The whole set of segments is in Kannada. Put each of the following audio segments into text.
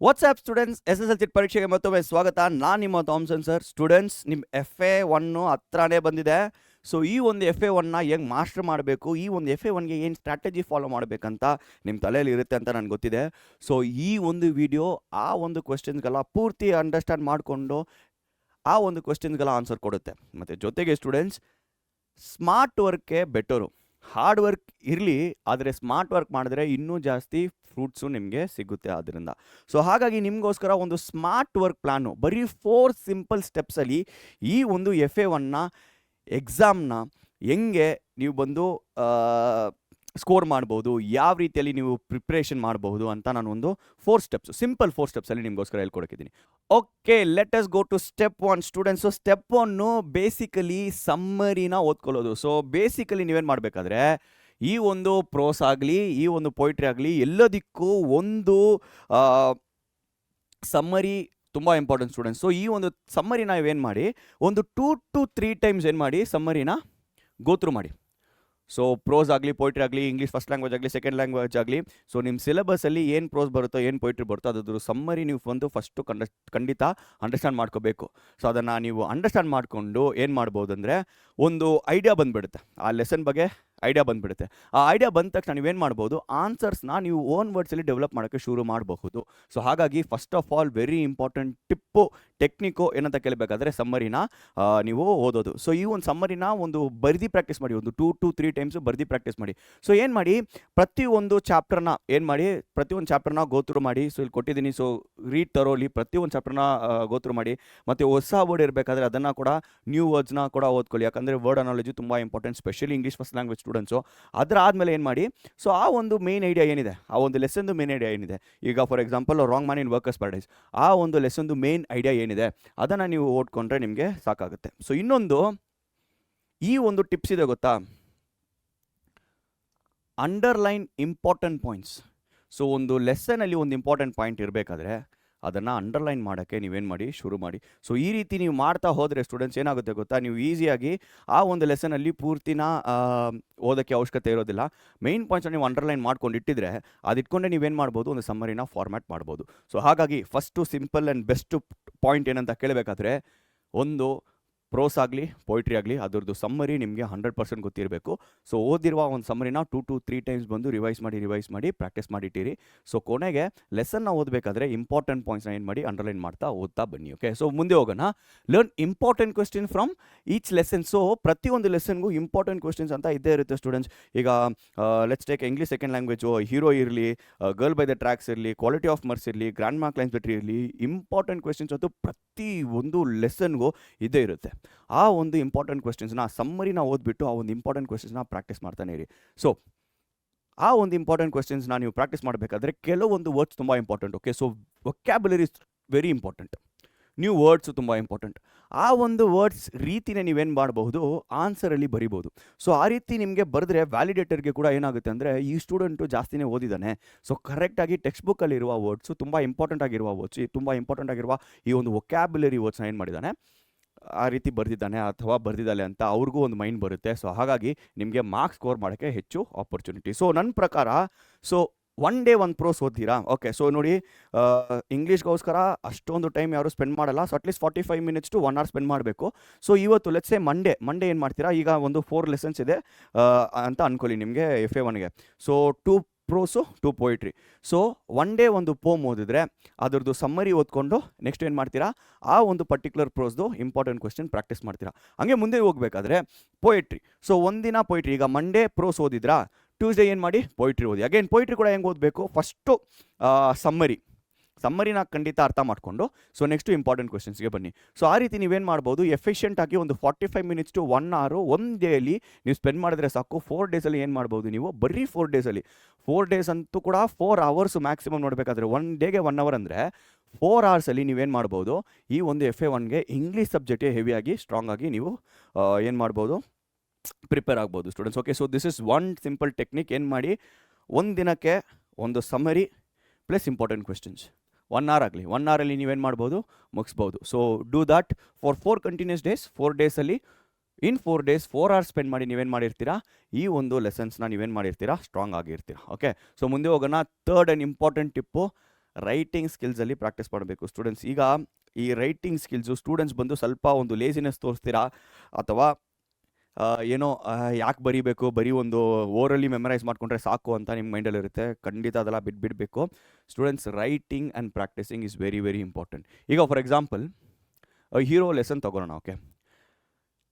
ವಾಟ್ಸ್ಆ್ಯಪ್ ಸ್ಟೂಡೆಂಟ್ಸ್ SSLC ಪರೀಕ್ಷೆಗೆ ಮತ್ತೊಮ್ಮೆ ಸ್ವಾಗತ. ನಾನು ನಿಮ್ಮ ಥಾಮ್ಸನ್ ಸರ್. ಸ್ಟೂಡೆಂಟ್ಸ್, ನಿಮ್ಮ FA1 ಹತ್ರನೇ ಬಂದಿದೆ. ಸೊ ಈ ಒಂದು FA1ನ ಹೆಂಗೆ ಮಾಸ್ಟರ್ ಮಾಡಬೇಕು, ಈ ಒಂದು FA1ಗೆ ಏನು ಸ್ಟ್ರಾಟಜಿ ಫಾಲೋ ಮಾಡಬೇಕಂತ ನಿಮ್ಮ ತಲೆಯಲ್ಲಿ ಇರುತ್ತೆ ಅಂತ ನನಗೆ ಗೊತ್ತಿದೆ. ಸೊ ಈ ಒಂದು ವಿಡಿಯೋ ಆ ಒಂದು ಕ್ವೆಶ್ಚನ್ಸ್ಗೆಲ್ಲ ಪೂರ್ತಿ ಅಂಡರ್ಸ್ಟ್ಯಾಂಡ್ ಮಾಡಿಕೊಂಡು ಆ ಒಂದು ಕ್ವೆಶ್ಚನ್ಸ್ಗೆಲ್ಲ ಆನ್ಸರ್ ಕೊಡುತ್ತೆ. ಮತ್ತು ಜೊತೆಗೆ ಸ್ಟೂಡೆಂಟ್ಸ್, ಸ್ಮಾರ್ಟ್ ವರ್ಕೇ ಬೆಟರು. ಹಾರ್ಡ್ ವರ್ಕ್ ಇರಲಿ, ಆದರೆ ಸ್ಮಾರ್ಟ್ ವರ್ಕ್ ಮಾಡಿದ್ರೆ ಇನ್ನೂ ಜಾಸ್ತಿ ಫ್ರೂಟ್ಸು ನಿಮಗೆ ಸಿಗುತ್ತೆ. ಆದ್ದರಿಂದ ಸೊ ಹಾಗಾಗಿ ನಿಮಗೋಸ್ಕರ ಒಂದು ಸ್ಮಾರ್ಟ್ ವರ್ಕ್ ಪ್ಲ್ಯಾನು, ಬರೀ 4 ಸಿಂಪಲ್ ಸ್ಟೆಪ್ಸಲ್ಲಿ ಈ ಒಂದು FA1ನ ಎಕ್ಸಾಮ್ನ ಹೆಂಗೆ ನೀವು ಬಂದು ಸ್ಕೋರ್ ಮಾಡ್ಬೋದು, ಯಾವ ರೀತಿಯಲ್ಲಿ ನೀವು ಪ್ರಿಪ್ರೇಷನ್ ಮಾಡಬಹುದು ಅಂತ ನಾನು ಒಂದು 4 ಸ್ಟೆಪ್ಸು, ಸಿಂಪಲ್ 4 ಸ್ಟೆಪ್ಸಲ್ಲಿ ನಿಮಗೋಸ್ಕರ ಹೇಳ್ಕೊಡಕ್ಕಿದ್ದೀನಿ. Okay, let us go to step 1 students. So step 1 basically ಸಮ್ಮರಿನ ಓದ್ಕೊಳ್ಳೋದು. ಸೊ ಬೇಸಿಕಲಿ ನೀವೇನು ಮಾಡಬೇಕಾದ್ರೆ, ಈ ಒಂದು ಪ್ರೋಸ್ ಆಗಲಿ, ಈ ಒಂದು ಪೊಯಿಟ್ರಿ ಆಗಲಿ, ಎಲ್ಲದಕ್ಕೂ ಒಂದು ಸಮ್ಮರಿ ತುಂಬ ಇಂಪಾರ್ಟೆಂಟ್ ಸ್ಟೂಡೆಂಟ್ಸ್. ಸೊ ಈ ಒಂದು ಸಮ್ಮರಿನ ನೀವೇನು ಮಾಡಿ, ಒಂದು 2 to 3 ಟೈಮ್ಸ್ ಏನು ಮಾಡಿ, ಸಮ್ಮರಿನ ಗೋತ್ರು ಮಾಡಿ. ಸೊ ಪ್ರೋಸ್ ಆಗಲಿ, ಪೊಯಿಟ್ರಿ ಆಗಲಿ, ಇಂಗ್ಲೀಷ್ ಫಸ್ಟ್ ಲ್ಯಾಂಗ್ವೇಜ್ ಆಗಲಿ, ಸೆಕೆಂಡ್ ಲ್ಯಾಂಗ್ವೇಜ್ ಆಗಲಿ, ಸೊ ನಿಮ್ಮ ಸಿಲೆಬಸಲ್ಲಿ ಏನು ಪ್ರೋಸ್ ಬರುತ್ತೋ, ಏನು ಪೊಯಿಟ್ರಿ ಬರುತ್ತೋ ಅದ್ರ ಸಮ್ಮರಿ ನೀವು ಒಂದು ಫಸ್ಟು ಖಂಡಿತ ಅಂಡರ್ಸ್ಟ್ಯಾಂಡ್ ಮಾಡ್ಕೋಬೇಕು. ಸೊ ಅದನ್ನು ನೀವು ಅಂಡರ್ಸ್ಟ್ಯಾಂಡ್ ಮಾಡಿಕೊಂಡು ಏನು ಮಾಡ್ಬೋದು ಅಂದರೆ, ಒಂದು ಐಡಿಯಾ ಬಂದುಬಿಡುತ್ತೆ, ಆ ಲೆಸನ್ ಬಗ್ಗೆ ಐಡಿಯಾ ಬಂದುಬಿಡುತ್ತೆ. ಆ ಐಡಿಯಾ ಬಂದ ತಕ್ಷಣ ನೀವೇನು ಮಾಡ್ಬೋದು, ಆನ್ಸರ್ಸ್ನ ನೀವು ಓನ್ ವರ್ಡ್ಸಲ್ಲಿ ಡೆವಲಪ್ ಮಾಡೋಕ್ಕೆ ಶುರು ಮಾಡಬಹುದು. ಸೊ ಹಾಗಾಗಿ first of all very important Tipu, technique ಏನಂತ ಕೇಳಬೇಕಾದ್ರೆ, ಸಮ್ಮರಿನ ನೀವು ಓದೋದು. ಸೊ ಈ ಒಂದು ಸಮ್ಮರಿನ ಒಂದು ಬರ್ದಿ ಪ್ರಾಕ್ಟೀಸ್ ಮಾಡಿ, ಒಂದು 2 to 3 ಟೈಮ್ಸು ಬರ್ದಿ ಪ್ರಾಕ್ಟೀಸ್ ಮಾಡಿ. ಸೊ ಏನು ಮಾಡಿ, ಪ್ರತಿಯೊಂದು ಚಾಪ್ಟರ್ನ ಏನು ಮಾಡಿ, ಪ್ರತಿಯೊಂದು ಚಾಪ್ಟರ್ನ ಗೋತ್ರು ಮಾಡಿ. ಸೊ ಇಲ್ಲಿ ಕೊಟ್ಟಿದ್ದೀನಿ, ಸೊ ರೀಡ್ ತರೋಲಿ, ಪ್ರತಿಯೊಂದು ಚಾಪ್ಟರ್ನ ಗೋತ್ರು ಮಾಡಿ. ಮತ್ತು ಹೊಸ ವರ್ಡ್ ಇರಬೇಕಾದ್ರೆ ಅದನ್ನು ಕೂಡ, ನ್ಯೂ ವರ್ಡ್ಸ್ನ ಕೂಡ ಓದ್ಕೊಳ್ಳಿ. ಯಾಕಂದರೆ ವರ್ಡ್ ಅನಾಲಜಿ ತುಂಬ important, specially English first language students. ಅದರ ಆದಮೇಲೆ ಏನು ಮಾಡಿ, ಸೊ ಆ ಒಂದು ಮೇನ್ ಐಡಿಯಾ ಏನಿದೆ, ಆ ಒಂದು ಲೆಸನ್ದು ಮೇನ್ ಐಡಿಯಾ ಏನಿದೆ, ಈಗ for example wrong man in workers paradise, ಆ ಒಂದು ಲೆಸನ್ದು ಮೇನ್ ಐಡಿಯಾ ಏನಿದೆ ಅದನ್ನು ನೀವು ಓದ್ಕೊಂಡ್ರೆ ನಿಮಗೆ ಸಾಕಾಗುತ್ತೆ. ಸೊ ಇನ್ನೊಂದು, ಈ ಒಂದು ಟಿಪ್ಸ್ ಇದೆ ಗೊತ್ತಾ, ಅಂಡರ್ಲೈನ್ ಇಂಪಾರ್ಟೆಂಟ್ ಪಾಯಿಂಟ್ಸ್. ಸೊ ಒಂದು ಲೆಸನಲ್ಲಿ ಒಂದು ಇಂಪಾರ್ಟೆಂಟ್ ಪಾಯಿಂಟ್ ಇರಬೇಕಾದ್ರೆ ಅದನ್ನು ಅಂಡರ್ಲೈನ್ ಮಾಡೋಕ್ಕೆ ನೀವೇನು ಮಾಡಿ, ಶುರು ಮಾಡಿ. ಸೊ ಈ ರೀತಿ ನೀವು ಮಾಡ್ತಾ ಹೋದರೆ ಸ್ಟೂಡೆಂಟ್ಸ್ ಏನಾಗುತ್ತೆ ಗೊತ್ತಾ, ನೀವು ಈಸಿಯಾಗಿ ಆ ಒಂದು ಲೆಸನಲ್ಲಿ ಪೂರ್ತಿನ ಓದೋಕ್ಕೆ ಅವಶ್ಯಕತೆ ಇರೋದಿಲ್ಲ. ಮೇನ್ ಪಾಯಿಂಟ್ಸ್ನ ನೀವು ಅಂಡರ್ಲೈನ್ ಮಾಡ್ಕೊಂಡು ಇಟ್ಟಿದ್ರೆ, ಅದಿಟ್ಕೊಂಡೆ ನೀವೇನು ಮಾಡ್ಬೋದು, ಒಂದು ಸಮ್ಮರಿನ ಫಾರ್ಮ್ಯಾಟ್ ಮಾಡ್ಬೋದು. ಸೊ ಹಾಗಾಗಿ first simple and best point ಏನಂತ ಕೇಳಬೇಕಾದ್ರೆ, ಒಂದು ಪ್ರೋಸ್ ಆಗಲಿ, ಪೊಯಿಟ್ರಿ ಆಗಲಿ, ಅದರದ್ದು ಸಮ್ಮರಿ ನಿಮಗೆ 100% ಗೊತ್ತಿರಬೇಕು. ಸೊ ಓದಿರುವ ಒಂದು ಸಮ್ಮರಿನ 2 to 3 ಟೈಮ್ಸ್ ಬಂದು ರಿವೈಸ್ ಮಾಡಿ ಪ್ರಾಕ್ಟೀಸ್ ಮಾಡಿಟ್ಟಿರಿ. ಸೊ ಕೊನೆಗೆ ಲೆಸನ್ನ ಓದಬೇಕಾದ್ರೆ ಇಂಪಾರ್ಟೆಂಟ್ ಪಾಯಿಂಟ್ಸ್ನ ಏನು ಮಾಡಿ, ಅಂಡರ್ಲೈನ್ ಮಾಡ್ತಾ ಓದ್ತಾ ಬನ್ನಿ. ಓಕೆ, ಸೊ ಮುಂದೆ ಹೋಗೋಣ. Learn important question from each lesson. So ಪ್ರತಿಯೊಂದು ಲೆಸನ್ಗೂ ಇಂಪಾರ್ಟೆಂಟ್ ಕ್ವೆಶ್ಚನ್ಸ್ ಅಂತ ಇದ್ದೇ ಇರುತ್ತೆ ಸ್ಟೂಡೆಂಟ್ಸ್. ಈಗ let's take English second language, hero ಇರಲಿ, ಗರ್ಲ್ ಬೈ ದ ಟ್ರ್ಯಾಕ್ಸ್ ಇರಲಿ, ಕ್ವಾಲಿಟಿ ಆಫ್ ಮರ್ಸ್ ಇರಲಿ, ಗ್ರ್ಯಾಂಡ್ ಮಾರ್ಕ್ ಲೈನ್ಸ್ ಬೆಟ್ರಿ ಇರಲಿ, ಇಂಪಾರ್ಟೆಂಟ್ ಕ್ವೆಶ್ಚನ್ಸ್ ಅಂತೂ ಪ್ರತಿ ಒಂದು ಲೆಸನ್ಗೂ ಇದ್ದೇ ಇರುತ್ತೆ. ಆ ಒಂದು ಇಂಪಾರ್ಟೆಂಟ್ ಕ್ವೆಶ್ಚನ್ಸ್ನ ಸಮ್ಮರಿನ ಓದ್ಬಿಟ್ಟು ಆ ಒಂದು ಇಂಪಾರ್ಟೆಂಟ್ ಕ್ವೆಶ್ಚನ್ಸ್ನ ಪ್ರಾಕ್ಟೀಸ್ ಮಾಡ್ತಾನೆ ಇರಿ. ಸೊ ಆ ಒಂದು ಇಂಪಾರ್ಟೆಂಟ್ ಕ್ವೆಶ್ಚನ್ಸ್ನ ನೀವು ಪ್ರಾಕ್ಟೀಸ್ ಮಾಡಬೇಕಾದ್ರೆ ಕೆಲವೊಂದು ವರ್ಡ್ಸ್ ತುಂಬ important. Okay, so vocabulary is very important, new words ತುಂಬ ಇಂಪಾರ್ಟೆಂಟ್. ಆ ಒಂದು ವರ್ಡ್ಸ್ ರೀತಿನೇ ನೀವೇನು ಮಾಡಬಹುದು, ಆನ್ಸರಲ್ಲಿ ಬರಿಬೋದು. ಸೊ ಆ ರೀತಿ ನಿಮಗೆ ಬರೆದ್ರೆ ವ್ಯಾಲಿಡೇಟರ್ಗೆ ಕೂಡ ಏನಾಗುತ್ತೆ ಅಂದರೆ, ಈ ಸ್ಟೂಡೆಂಟು ಜಾಸ್ತಿನೇ ಓದಿದ್ದಾನೆ, ಸೊ ಕರೆಕ್ಟಾಗಿ ಟೆಕ್ಸ್ಟ್ ಬುಕ್ಕಲ್ಲಿರುವ ವರ್ಡ್ಸು, ತುಂಬ ಇಂಪಾರ್ಟೆಂಟ್ ಆಗಿರುವ ವರ್ಡ್ಸ್, ತುಂಬ ಇಂಪಾರ್ಟೆಂಟ್ ಆಗಿರುವ ಈ ಒಂದು ವೊಕ್ಯಾಬುಲರಿ ವರ್ಡ್ಸ್ನ ಏನು ಮಾಡಿದ್ದಾನೆ, ಆ ರೀತಿ ಬರೆದಿದ್ದಾನೆ ಅಥವಾ ಬರೆದಿದ್ದಾಳೆ ಅಂತ ಅವ್ರಿಗೂ ಒಂದು ಮೈಂಡ್ ಬರುತ್ತೆ. ಸೊ ಹಾಗಾಗಿ ನಿಮಗೆ ಮಾರ್ಕ್ಸ್ ಸ್ಕೋರ್ ಮಾಡೋಕ್ಕೆ ಹೆಚ್ಚು ಆಪರ್ಚುನಿಟಿ. ಸೊ ನನ್ನ ಪ್ರಕಾರ, ಸೊ 1 ಡೇ 1 ಪ್ರೋಸ್ ಓದ್ತೀರಾ. ಓಕೆ, ಸೊ ನೋಡಿ, ಇಂಗ್ಲೀಷ್ಗೋಸ್ಕರ ಅಷ್ಟೊಂದು ಟೈಮ್ ಯಾರು ಸ್ಪೆಂಡ್ ಮಾಡಲ್ಲ. So at least 45 minutes to 1 hour spend ಮಾಡಬೇಕು. ಸೊ ಇವತ್ತು ಲೆಟ್ಸ್ ಸೇ ಮಂಡೇ ಏನು ಮಾಡ್ತೀರಾ, ಈಗ ಒಂದು 4 ಲೆಸನ್ಸ್ ಇದೆ ಅಂತ ಅಂದ್ಕೊಳ್ಳಿ ನಿಮಗೆ FA1ಗೆ. So 2 prose, 2 poetry. So 1 day 1 poem ಓದಿದ್ರೆ ಅದ್ರದ್ದು ಸಮ್ಮರಿ ಓದ್ಕೊಂಡು ನೆಕ್ಸ್ಟ್ ಏನು ಮಾಡ್ತೀರಾ, ಆ ಒಂದು ಪರ್ಟಿಕ್ಯುಲರ್ ಪ್ರೋಸ್ದು ಇಂಪಾರ್ಟೆಂಟ್ ಕ್ವೆಶ್ಚನ್ ಪ್ರಾಕ್ಟೀಸ್ ಮಾಡ್ತೀರಾ. ಹಂಗೆ ಮುಂದೆ ಹೋಗಬೇಕಾದ್ರೆ ಪೊಯಿಟ್ರಿ. ಸೊ ಒಂದಿನ ಪೊಯಿಟ್ರಿ, ಈಗ ಮಂಡೇ ಪ್ರೋಸ್ ಓದಿದ್ರಾ, ಟ್ಯೂಸ್ಡೇ ಏನು ಮಾಡಿ, ಪೊಯಿಟ್ರಿ ಓದಿ. ಅಗೇನ್ ಪೊಯಿಟ್ರಿ ಕೂಡ ಹೆಂಗೆ ಓದಬೇಕು, ಫಸ್ಟು ಸಮ್ಮರಿನ ಖಂಡಿತ ಅರ್ಥ ಮಾಡಿಕೊಂಡು ಸೊ ನೆಕ್ಸ್ಟು ಇಂಪಾರ್ಟೆಂಟ್ ಕ್ವೆಶ್ಚನ್ಸ್ಗೆ ಬನ್ನಿ. ಸೊ ಆ ರೀತಿ ನೀವೇನು ಮಾಡ್ಬೋದು, ಎಫಿಷಿಯೆಂಟಾಗಿ ಒಂದು 45 minutes to 1 hour ಒಂದು ಡೇಯಲ್ಲಿ ನೀವು ಸ್ಪೆಂಡ್ ಮಾಡಿದ್ರೆ ಸಾಕು. 4 ಡೇಸಲ್ಲಿ ಏನು ಮಾಡ್ಬೋದು ನೀವು, ಬರೀ 4 ಡೇಸಲ್ಲಿ, 4 ಡೇಸ್ ಅಂತೂ ಕೂಡ 4 hours ಮ್ಯಾಕ್ಸಿಮಮ್ ನೋಡಬೇಕಾದ್ರೆ, 1 ಡೇಗೆ 1 hour ಅಂದರೆ 4 hours ನೀವೇನು ಮಾಡ್ಬೋದು, ಈ ಒಂದು FA1ಗೆ ಇಂಗ್ಲೀಷ್ ಸಬ್ಜೆಕ್ಟೇ ಹೆವಿಯಾಗಿ ಸ್ಟ್ರಾಂಗ್ ಆಗಿ ನೀವು ಏನು ಮಾಡ್ಬೋದು, ಪ್ರಿಪೇರ್ ಆಗ್ಬೋದು students. Okay, so this is one simple technique. ಏನು ಮಾಡಿ, ಒಂದು ದಿನಕ್ಕೆ ಒಂದು summary plus important questions 1 hour ಆಗಲಿ, 1 hour ನೀವೇನು ಮಾಡ್ಬೋದು, ಮುಗಿಸ್ಬೋದು. So do that for 4 continuous days. 4 ಡೇಸಲ್ಲಿ, ಇನ್ 4 ಡೇಸ್ 4 hours ಸ್ಪೆಂಡ್ ಮಾಡಿ ನೀವೇನು ಮಾಡಿರ್ತೀರಾ, ಈ ಒಂದು ಲೆಸನ್ಸ್ನ ನೀವೇನು ಮಾಡಿರ್ತೀರಾ, ಸ್ಟ್ರಾಂಗ್ ಆಗಿರ್ತೀರಾ. ಓಕೆ, ಸೊ ಮುಂದೆ ಹೋಗೋಣ. Third and important tip, writing ಸ್ಕಿಲ್ಸಲ್ಲಿ ಪ್ರಾಕ್ಟೀಸ್ ಮಾಡಬೇಕು ಸ್ಟೂಡೆಂಟ್ಸ್. ಈಗ ಈ ರೈಟಿಂಗ್ ಸ್ಕಿಲ್ಸು ಸ್ಟೂಡೆಂಟ್ಸ್ ಬಂದು ಸ್ವಲ್ಪ ಒಂದು ಲೇಸಿನೆಸ್ ತೋರಿಸ್ತೀರಾ, ಅಥವಾ ಏನೋ ಯಾಕೆ ಬರೀಬೇಕು, ಬರೀ ಒಂದು ಓರಲಿ ಮೆಮರೈಸ್ ಮಾಡ್ಕೊಂಡ್ರೆ ಸಾಕು ಅಂತ ನಿಮ್ಮ ಮೈಂಡಲ್ಲಿರುತ್ತೆ. ಖಂಡಿತ ಅದೆಲ್ಲ ಬಿಟ್ಬಿಡಬೇಕು students. Writing and practising is very very important. ಈಗ ಫಾರ್ ಎಕ್ಸಾಂಪಲ್ ಹೀರೋ ಲೆಸನ್ ತೊಗೊಳ್ಳೋಣ. ಓಕೆ,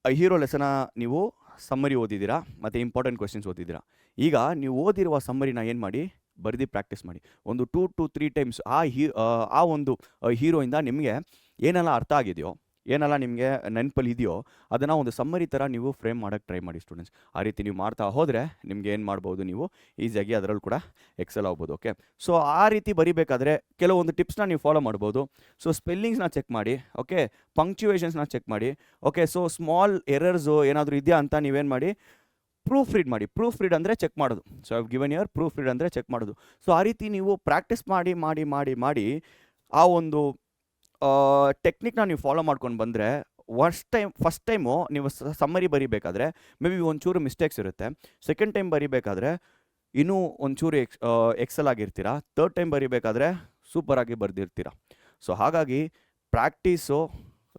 ಹೀರೋ ಲೆಸನ ನೀವು ಸಮ್ಮರಿ ಓದಿದ್ದೀರಾ ಮತ್ತು ಇಂಪಾರ್ಟೆಂಟ್ ಕ್ವೆಶನ್ಸ್ ಓದಿದ್ದೀರಾ. ಈಗ ನೀವು ಓದಿರುವ ಸಮ್ಮರಿನ ಏನು ಮಾಡಿ, ಬರೆದು ಪ್ರಾಕ್ಟೀಸ್ ಮಾಡಿ. ಒಂದು 2 to 3 ಟೈಮ್ಸ್ ಆ ಒಂದು ಹೀರೋಯಿಂದ ನಿಮಗೆ ಏನೆಲ್ಲ ಅರ್ಥ ಆಗಿದೆಯೋ, ಏನೆಲ್ಲ ನಿಮಗೆ ನೆನಪಲ್ಲಿ ಇದೆಯೋ ಅದನ್ನು ಒಂದು ಸಮ್ಮರಿ ಥರ ನೀವು ಫ್ರೇಮ್ ಮಾಡೋಕ್ಕೆ ಟ್ರೈ ಮಾಡಿ ಸ್ಟೂಡೆಂಟ್ಸ್. ಆ ರೀತಿ ನೀವು ಮಾಡ್ತಾ ಹೋದರೆ ನಿಮಗೆ ಏನು ಮಾಡ್ಬೋದು, ನೀವು ಈಸಿಯಾಗಿ ಅದರಲ್ಲಿ ಕೂಡ ಎಕ್ಸೆಲ್ ಆಗ್ಬೋದು. ಓಕೆ, ಸೊ ಆ ರೀತಿ ಬರಿಬೇಕಾದ್ರೆ ಕೆಲವೊಂದು ಟಿಪ್ಸ್ನ ನೀವು ಫಾಲೋ ಮಾಡ್ಬೋದು. ಸೊ ಸ್ಪೆಲ್ಲಿಂಗ್ಸ್ನ ಚೆಕ್ ಮಾಡಿ, ಓಕೆ, ಪಂಕ್ಚುವೇಷನ್ಸ್ನ ಚೆಕ್ ಮಾಡಿ. ಓಕೆ, ಸೊ ಸ್ಮಾಲ್ ಎರರ್ಸು ಏನಾದರೂ ಇದೆಯಾ ಅಂತ ನೀವೇನು ಮಾಡಿ, ಪ್ರೂಫ್ ರೀಡ್ ಮಾಡಿ. ಪ್ರೂಫ್ ರೀಡ್ ಅಂದರೆ ಚೆಕ್ ಮಾಡೋದು. So I have given your proof read ಅಂದರೆ ಚೆಕ್ ಮಾಡೋದು. ಸೊ ಆ ರೀತಿ ನೀವು ಪ್ರಾಕ್ಟೀಸ್ ಮಾಡಿ ಮಾಡಿ ಮಾಡಿ ಮಾಡಿ ಆ ಒಂದು ಟೆಕ್ನಿಕ್ನ ನೀವು ಫಾಲೋ ಮಾಡ್ಕೊಂಡು ಬಂದರೆ ಫಸ್ಟ್ ಟೈಮು ನೀವು ಸಮ್ಮರಿ ಬರಿಬೇಕಾದ್ರೆ ಮೇ ಬಿ ಒಂಚೂರು ಮಿಸ್ಟೇಕ್ಸ್ ಇರುತ್ತೆ. ಸೆಕೆಂಡ್ ಟೈಮ್ ಬರಿಬೇಕಾದ್ರೆ ಇನ್ನೂ ಒಂಚೂರು ಎಕ್ಸೆಲ್ ಆಗಿರ್ತೀರ. ಥರ್ಡ್ ಟೈಮ್ ಬರಿಬೇಕಾದ್ರೆ ಸೂಪರಾಗಿ ಬರೆದಿರ್ತೀರ. ಸೊ ಹಾಗಾಗಿ practice,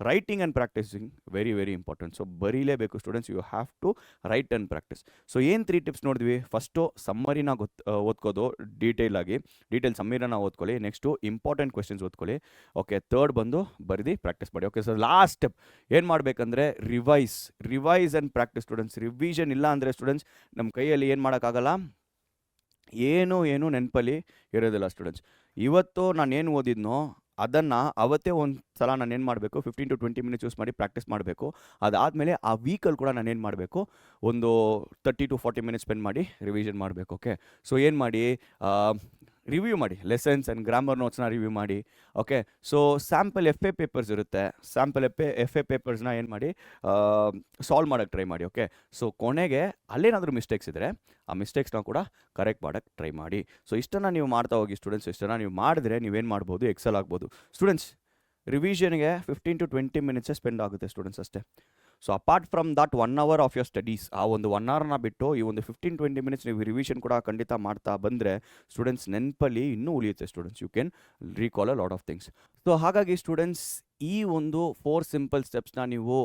writing and practising very very important. So ಬರೀಲೇಬೇಕು students, you have to write and practice. So ಏನು 3 ಟಿಪ್ಸ್ ನೋಡಿದ್ವಿ. ಫಸ್ಟು ಸಮ್ಮರಿನ ಓದ್ಕೋದು ಡೀಟೇಲ್ ಸಮ್ಮರಿನ ಓದ್ಕೊಳ್ಳಿ. ನೆಕ್ಸ್ಟು ಇಂಪಾರ್ಟೆಂಟ್ ಕ್ವೆಶನ್ಸ್ ಓದ್ಕೊಳ್ಳಿ. ಓಕೆ, ಥರ್ಡ್ ಬಂದು ಬರೆದು ಪ್ರಾಕ್ಟೀಸ್ ಮಾಡಿ. ಓಕೆ, ಸೊ ಲಾಸ್ಟ್ ಸ್ಟೆಪ್ ಏನು ಮಾಡಬೇಕಂದ್ರೆ revise and practice students. Revision ಇಲ್ಲ ಅಂದರೆ ಸ್ಟೂಡೆಂಟ್ಸ್ ನಮ್ಮ ಕೈಯಲ್ಲಿ ಏನು ಮಾಡೋಕ್ಕಾಗಲ್ಲ, ಏನು ನೆನಪಲ್ಲಿ ಇರೋದಿಲ್ಲ ಸ್ಟೂಡೆಂಟ್ಸ್. ಇವತ್ತು ನಾನೇನು ಓದಿದ್ನೋ ಅದನ್ನು ಅವತ್ತೇ ಒಂದು ಸಲ ನಾನೇನು ಮಾಡಬೇಕು, 15 to 20 ಮಿನಿಟ್ಸ್ ಯೂಸ್ ಮಾಡಿ ಪ್ರಾಕ್ಟೀಸ್ ಮಾಡಬೇಕು. ಅದಾದಮೇಲೆ ಆ ವೀಕಲ್ಲಿ ಕೂಡ ನಾನೇನು ಮಾಡಬೇಕು, ಒಂದು 30 to 40 ಮಿನಿಟ್ಸ್ ಸ್ಪೆಂಡ್ ಮಾಡಿ ರಿವಿಷನ್ ಮಾಡಬೇಕು. ಓಕೆ, ಸೊ ಏನು ಮಾಡಿ, ರಿವ್ಯೂ ಮಾಡಿ, ಲೆಸನ್ಸ್ ಆ್ಯಂಡ್ ಗ್ರಾಮರ್ ನೋಟ್ಸ್ನ ರಿವ್ಯೂ ಮಾಡಿ. Okay, so sample FA papers ಇರುತ್ತೆ, ಸ್ಯಾಂಪಲ್ FA ಪೇಪರ್ಸ್ನ ಏನು ಮಾಡಿ ಸಾಲ್ವ್ ಮಾಡೋಕ್ಕೆ ಟ್ರೈ ಮಾಡಿ. ಓಕೆ, ಸೊ ಕೊನೆಗೆ ಅಲ್ಲೇನಾದರೂ ಮಿಸ್ಟೇಕ್ಸ್ ಇದ್ದರೆ ಆ ಮಿಸ್ಟೇಕ್ಸ್ನ ಕೂಡ ಕರೆಕ್ಟ್ ಮಾಡೋಕ್ಕೆ ಟ್ರೈ ಮಾಡಿ. ಸೊ ಇಷ್ಟನ್ನು ನೀವು ಮಾಡ್ತಾ ಹೋಗಿ ಸ್ಟೂಡೆಂಟ್ಸ್. ಇಷ್ಟನ್ನು ನೀವು ಮಾಡಿದ್ರೆ ನೀವೇನು ಮಾಡ್ಬೋದು, ಎಕ್ಸೆಲ್ ಆಗ್ಬೋದು ಸ್ಟೂಡೆಂಟ್ಸ್. ರಿವಿಷನ್ಗೆ 15 to 20 ಮಿನಿಟ್ಸೇ ಸ್ಪೆಂಡ್ ಆಗುತ್ತೆ ಸ್ಟೂಡೆಂಟ್ಸ್ ಅಷ್ಟೇ. So apart from that 1 hour of your studies, ಆ ಒಂದು 1 hourನ ಬಿಟ್ಟು ಈ ಒಂದು 15-20 ಮಿನಿಟ್ಸ್ ನೀವು ರಿವಿಷನ್ ಕೂಡ ಖಂಡಿತ ಮಾಡ್ತಾ ಬಂದರೆ ಸ್ಟೂಡೆಂಟ್ಸ್ ನೆನಪಲ್ಲಿ ಇನ್ನೂ ಉಳಿಯುತ್ತೆ students. You can recall a lot of things. So ಹಾಗಾಗಿ ಸ್ಟೂಡೆಂಟ್ಸ್ ಈ ಒಂದು 4 ಸಿಂಪಲ್ ಸ್ಟೆಪ್ಸ್ನ ನೀವು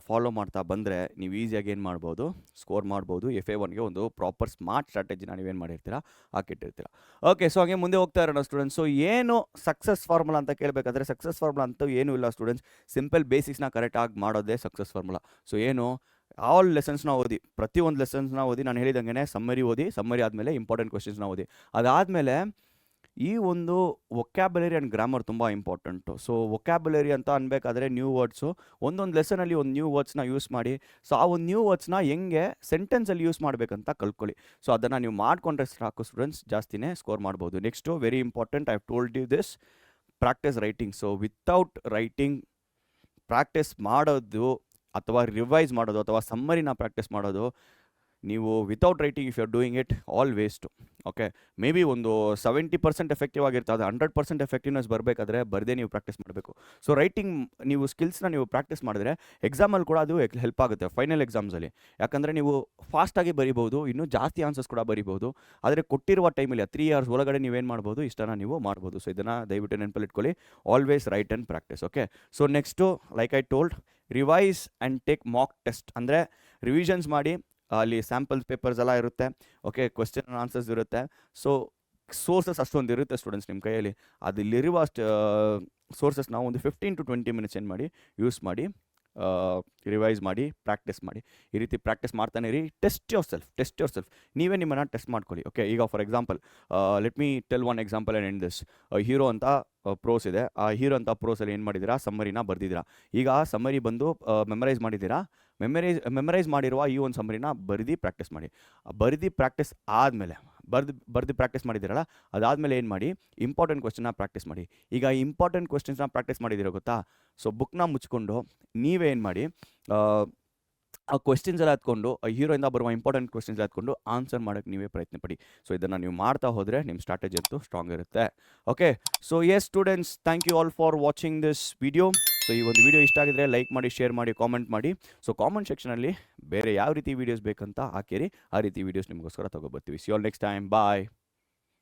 ಫಾಲೋ ಮಾಡ್ತಾ ಬಂದರೆ ನೀವು ಈಸಿಯಾಗಿ ಏನು ಮಾಡ್ಬೋದು, ಸ್ಕೋರ್ ಮಾಡ್ಬೋದು. FA1ಗೆ ಒಂದು ಪ್ರಾಪರ್ ಸ್ಮಾರ್ಟ್ ಸ್ಟ್ರಾಟಜಿನ ನೀವೇನು ಮಾಡಿರ್ತೀರಾ, ಹಾಕಿಟ್ಟಿರ್ತೀರ. ಓಕೆ, ಸೊ ಹಾಗೆ ಮುಂದೆ ಹೋಗ್ತಾ ಇರೋಣ ಸ್ಟೂಡೆಂಟ್ಸ್. ಸೊ ಏನು ಸಕ್ಸಸ್ ಫಾರ್ಮುಲಾ ಅಂತ ಕೇಳಬೇಕಾದ್ರೆ ಸಕ್ಸಸ್ ಫಾರ್ಮುಲಾ ಅಂತೂ ಏನೂ ಇಲ್ಲ ಸ್ಟೂಡೆಂಟ್ಸ್. ಸಿಂಪಲ್ ಬೇಸಿಕ್ಸ್ನ ಕರೆಕ್ಟಾಗಿ ಮಾಡೋದೇ ಸಕ್ಸಸ್ ಫಾರ್ಮುಲಾ. ಸೊ ಏನು, ಆಲ್ ಲೆಸನ್ಸ್ನ ಓದಿ, ಪ್ರತಿಯೊಂದು ಲೆಸನ್ಸ್ನ ಓದಿ. ನಾನು ಹೇಳಿದಂಗೆ ಸಮ್ಮರಿ ಓದಿ, ಸಮ್ಮರಿ ಆದಮೇಲೆ ಇಂಪಾರ್ಟೆಂಟ್ ಕ್ವೆಶನ್ಸ್ನ ಓದಿ. ಅದಾದಮೇಲೆ ಈ ಒಂದು ವೊಕ್ಯಾಬುಲರಿ ಆ್ಯಂಡ್ ಗ್ರಾಮರ್ ತುಂಬ ಇಂಪಾರ್ಟೆಂಟು. ಸೊ ವೊಕ್ಯಾಬುಲರಿ ಅಂತ ಅನ್ಬೇಕಾದ್ರೆ ನ್ಯೂ ವರ್ಡ್ಸು, ಒಂದೊಂದು ಲೆಸನಲ್ಲಿ ಒಂದು ನ್ಯೂ ವರ್ಡ್ಸ್ನ ಯೂಸ್ ಮಾಡಿ. ಸೊ ಆ ಒಂದು ನ್ಯೂ ವರ್ಡ್ಸ್ನ ಹೆಂಗೆ ಸೆಂಟೆನ್ಸಲ್ಲಿ ಯೂಸ್ ಮಾಡಬೇಕಂತ ಕಲ್ತ್ಕೊಳ್ಳಿ. ಸೊ ಅದನ್ನು ನೀವು ಮಾಡಿಕೊಂಡ್ರೆ ಸಾಕು ಸ್ಟೂಡೆಂಟ್ಸ್, ಜಾಸ್ತಿನೇ ಸ್ಕೋರ್ ಮಾಡ್ಬೋದು. Next very important, I have told you this, practice writing. So without writing practice ಮಾಡೋದು ಅಥವಾ ರಿವೈಸ್ ಮಾಡೋದು ಅಥವಾ ಸಮ್ಮರಿನ ಪ್ರಾಕ್ಟೀಸ್ ಮಾಡೋದು, ನೀವು without writing if you are doing it all waste. Okay, maybe ಒಂದು 70% ಎಫೆಕ್ಟಿವ್ ಆಗಿರ್ತದೆ. ಅದು 100% ಎಫೆಕ್ಟಿವ್ನೆಸ್ ಬರಬೇಕಾದ್ರೆ ಬರದೇ ನೀವು ಪ್ರಾಕ್ಟೀಸ್ ಮಾಡಬೇಕು. ಸೊ ರೈಟಿಂಗ್ ನೀವು ಸ್ಕಿಲ್ಸ್ನ ನೀವು ಪ್ರಾಕ್ಟೀಸ್ ಮಾಡಿದ್ರೆ ಎಕ್ಸಾಮಲ್ಲಿ ಕೂಡ ಅದು ಹೆಲ್ಪ್ ಆಗುತ್ತೆ, ಫೈನಲ್ ಎಕ್ಸಾಮ್ಸಲ್ಲಿ. ಯಾಕಂದರೆ ನೀವು ಫಾಸ್ಟಾಗಿ ಬರಿಬೋದು, ಇನ್ನೂ ಜಾಸ್ತಿ ಆನ್ಸರ್ಸ್ ಕೂಡ ಬರಿಬೋದು. ಆದರೆ ಕೊಟ್ಟಿರುವ ಟೈಮಲ್ಲಿ 3 hours ಒಳಗಡೆ ನೀವೇನು ಮಾಡ್ಬೋದು, ಇಷ್ಟನ್ನು ನೀವು ಮಾಡ್ಬೋದು. ಸೊ ಇದನ್ನು ದಯವಿಟ್ಟು ನೆನಪಲ್ಲಿ ಇಟ್ಕೊಳ್ಳಿ, always right and practice. Okay, so next like I told, revise and take mock test. ಅಂದರೆ ರಿವಿಷನ್ಸ್ ಮಾಡಿ, ಅಲ್ಲಿ ಸ್ಯಾಂಪಲ್ ಪೇಪರ್ಸ್ ಎಲ್ಲ ಇರುತ್ತೆ. ಓಕೆ, ಕ್ವೆಶ್ಚನ್ ಆ್ಯಂಡ್ ಆನ್ಸರ್ಸ್ ಇರುತ್ತೆ. ಸೊ ಸೋರ್ಸಸ್ ಅಷ್ಟೊಂದು ಇರುತ್ತೆ ಸ್ಟೂಡೆಂಟ್ಸ್ ನಿಮ್ಮ ಕೈಯಲ್ಲಿ. ಅದಿಲ್ಲಿರುವ ಸೋರ್ಸಸ್ನ ಒಂದು 15 to 20 ಮಿನಿಟ್ಸ್ ಏನು ಮಾಡಿ ಯೂಸ್ ಮಾಡಿ, ರಿವೈಸ್ ಮಾಡಿ, ಪ್ರಾಕ್ಟೀಸ್ ಮಾಡಿ. ಈ ರೀತಿ ಪ್ರಾಕ್ಟೀಸ್ ಮಾಡ್ತಾನೆ ಇರಿ. Test your self. ನೀವೇ ನಿಮ್ಮನ್ನು ಟೆಸ್ಟ್ ಮಾಡ್ಕೊಳ್ಳಿ. ಓಕೆ, ಈಗ for example let me tell one example and end this. Hero ಅಂತ ಪ್ರೋಸ್ ಇದೆ. ಆ ಹೀರೋ ಅಂತ ಪ್ರೋಸಲ್ಲಿ ಏನು ಮಾಡಿದ್ದೀರಾ, ಸಮ್ಮರಿನ ಬರ್ದಿದ್ದೀರಾ. ಈಗ ಸಮ್ಮರಿ ಬಂದು ಮೆಮರೈಸ್ ಮಾಡಿದ್ದೀರಾ. ಮೆಮರೈಸ್ ಮಾಡಿರುವ ಈ ಒಂದು ಸಮ್ಮರಿನ ಬರೆದು ಪ್ರಾಕ್ಟೀಸ್ ಮಾಡಿ. ಬರೆದು ಪ್ರಾಕ್ಟೀಸ್ ಆದಮೇಲೆ ಬರೆದು ಪ್ರಾಕ್ಟೀಸ್ ಮಾಡಿದ್ದೀರಲ್ಲ, ಅದಾದಮೇಲೆ ಏನು ಮಾಡಿ, ಇಂಪಾರ್ಟೆಂಟ್ ಕ್ವೆಶ್ಚನ್ನ ಪ್ರಾಕ್ಟೀಸ್ ಮಾಡಿ. ಈಗ ಇಂಪಾರ್ಟೆಂಟ್ ಕ್ವೆಶ್ಚನ್ಸ್ನ ಪ್ರಾಕ್ಟೀಸ್ ಮಾಡಿದ್ದೀರೋ ಗೊತ್ತಾ. ಸೊ ಬುಕ್ನ ಮುಚ್ಕೊಂಡು ನೀವೇ ಏನು ಮಾಡಿ, ಆ ಕ್ವೆಶ್ಚನ್ಸ್ ಎಲ್ಲ ಎತ್ಕೊಂಡು, ಹೀರೋಯಿಂದ ಬರುವ ಇಂಪಾರ್ಟೆಂಟ್ ಕ್ವೆಶ್ಚನ್ಸ್ ಎಲ್ಲ ಎತ್ಕೊಂಡು ಆನ್ಸರ್ ಮಾಡೋಕ್ಕೆ ನೀವೇ ಪ್ರಯತ್ನ ಪಡಿ. ಸೊ ಇದನ್ನು ನೀವು ಮಾಡ್ತಾ ಹೋದರೆ ನಿಮ್ಮ ಸ್ಟ್ರಾಟಜಿ ಅಂತೂ ಸ್ಟ್ರಾಂಗ್ ಇರುತ್ತೆ. Okay, so yes students, thank you all for watching this video. So ಈ ಒಂದು ವಿಡಿಯೋ ಇಷ್ಟ ಆಗಿದ್ರೆ ಲೈಕ್ ಮಾಡಿ, ಶೇರ್ ಮಾಡಿ, ಕಾಮೆಂಟ್ ಮಾಡಿ. ಸೊ ಕಾಮೆಂಟ್ ಸೆಕ್ಷನಲ್ಲಿ ಬೇರೆ ಯಾವ ರೀತಿ ವೀಡಿಯೋಸ್ ಬೇಕಂತ ಹಾಕಿರಿ, ಆ ರೀತಿ ವೀಡಿಯೋಸ್ ನಿಮಗೋಸ್ಕರ ತೊಗೊಬರ್ತೀವಿ. ಸಿ ಆಲ್ ನೆಕ್ಸ್ಟ್ ಟೈಮ್, ಬಾಯ್.